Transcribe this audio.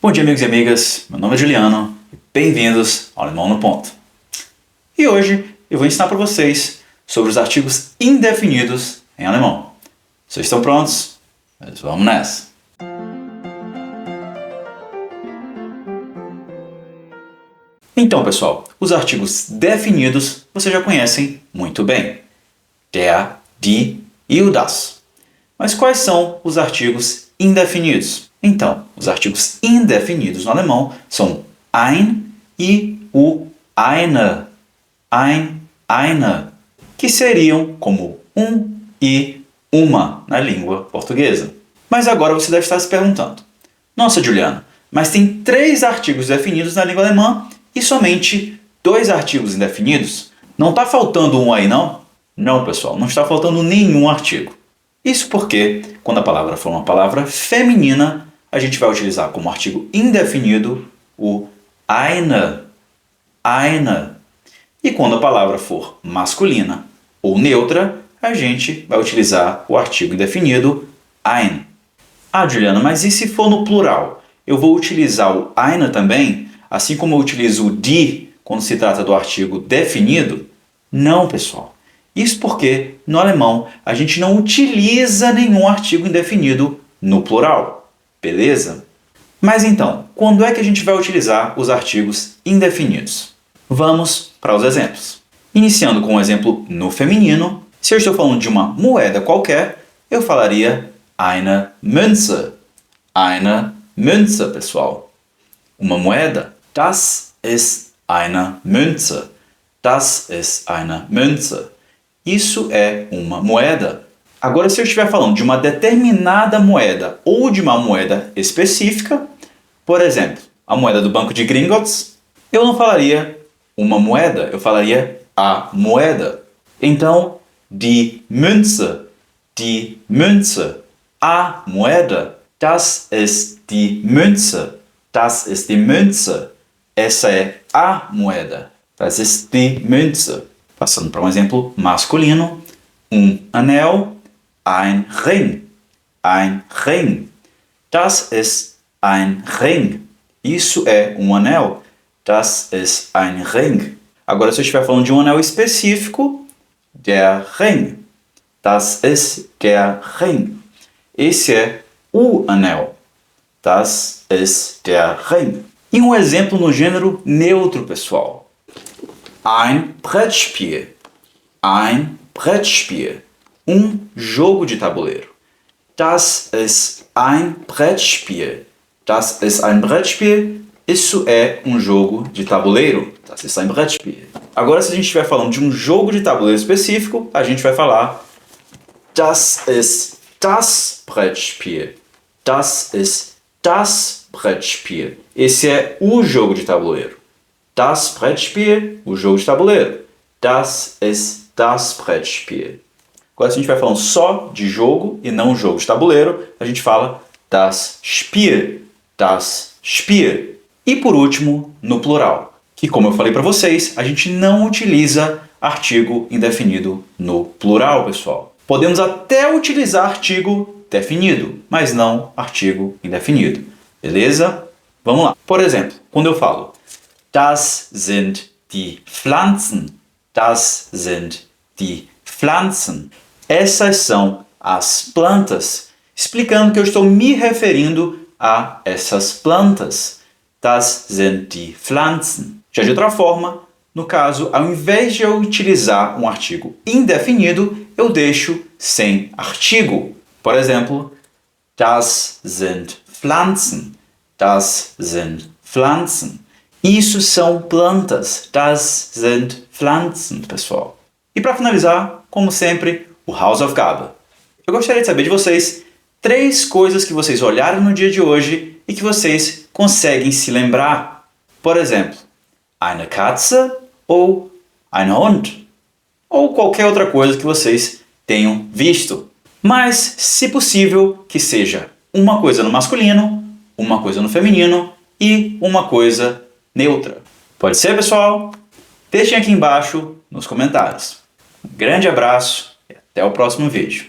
Bom dia, amigos e amigas. Meu nome é Juliano e bem-vindos ao Alemão no Ponto. E hoje eu vou ensinar para vocês sobre os artigos indefinidos em alemão. Vocês estão prontos? Mas vamos nessa! Então, pessoal, os artigos definidos vocês já conhecem muito bem. Der, die e o das. Mas quais são os artigos indefinidos? Então, os artigos indefinidos no alemão são ein e o eine. Ein, eine, que seriam como um e uma na língua portuguesa. Mas agora você deve estar se perguntando: nossa, Juliana, mas tem 3 artigos definidos na língua alemã e somente 2 artigos indefinidos? Não está faltando um aí, não? Não, pessoal, não está faltando nenhum artigo. Isso porque, quando a palavra for uma palavra feminina, a gente vai utilizar como artigo indefinido o eine. Eine. E quando a palavra for masculina ou neutra, a gente vai utilizar o artigo indefinido ein. Ah, Juliana, mas e se for no plural? Eu vou utilizar o eine também, assim como eu utilizo o die quando se trata do artigo definido? Não, pessoal. Isso porque, no alemão, a gente não utiliza nenhum artigo indefinido no plural. Beleza? Mas então, quando é que a gente vai utilizar os artigos indefinidos? Vamos para os exemplos. Iniciando com um exemplo no feminino, se eu estou falando de uma moeda qualquer, eu falaria eine Münze. Eine Münze, pessoal. Uma moeda. Das ist eine Münze. Das ist eine Münze. Isso é uma moeda. Agora, se eu estiver falando de uma determinada moeda ou de uma moeda específica, por exemplo, a moeda do Banco de Gringotts, eu não falaria uma moeda, eu falaria a moeda. Então, die Münze, a moeda, das ist die Münze, essa é a moeda, das ist die Münze. Passando para um exemplo masculino, um anel, ein Ring, das ist ein Ring, isso é um anel, das ist ein Ring. Agora, se eu estiver falando de um anel específico, der Ring, das ist der Ring, esse é o anel, das ist der Ring. E um exemplo no gênero neutro, pessoal. Ein Brettspiel, um jogo de tabuleiro. Das ist ein Brettspiel, isso é um jogo de tabuleiro. Das ist ein Brettspiel. Agora, se a gente estiver falando de um jogo de tabuleiro específico, a gente vai falar das ist das Brettspiel. Das ist das Brettspiel. Esse é o jogo de tabuleiro. Das Brettspiel, o jogo de tabuleiro. Das ist das Brettspiel. Agora, se a gente vai falando só de jogo e não jogo de tabuleiro, a gente fala das Spiel. E por último, no plural, que, como eu falei para vocês, a gente não utiliza artigo indefinido no plural, pessoal. Podemos até utilizar artigo definido, mas não artigo indefinido. Beleza? Vamos lá. Por exemplo, quando eu falo das sind die Pflanzen, essas são as plantas, explicando que eu estou me referindo a essas plantas. Das sind die Pflanzen. Já de outra forma, no caso, ao invés de eu utilizar um artigo indefinido, eu deixo sem artigo. Por exemplo, das sind Pflanzen. Isso são plantas. Das sind Pflanzen, pessoal. E para finalizar, como sempre, o Hausaufgabe. Eu gostaria de saber de vocês 3 coisas que vocês olharam no dia de hoje e que vocês conseguem se lembrar. Por exemplo, eine Katze ou ein Hund. Ou qualquer outra coisa que vocês tenham visto. Mas, se possível, que seja uma coisa no masculino, uma coisa no feminino e uma coisa neutra. Pode ser, pessoal? Deixem aqui embaixo nos comentários. Um grande abraço e até o próximo vídeo.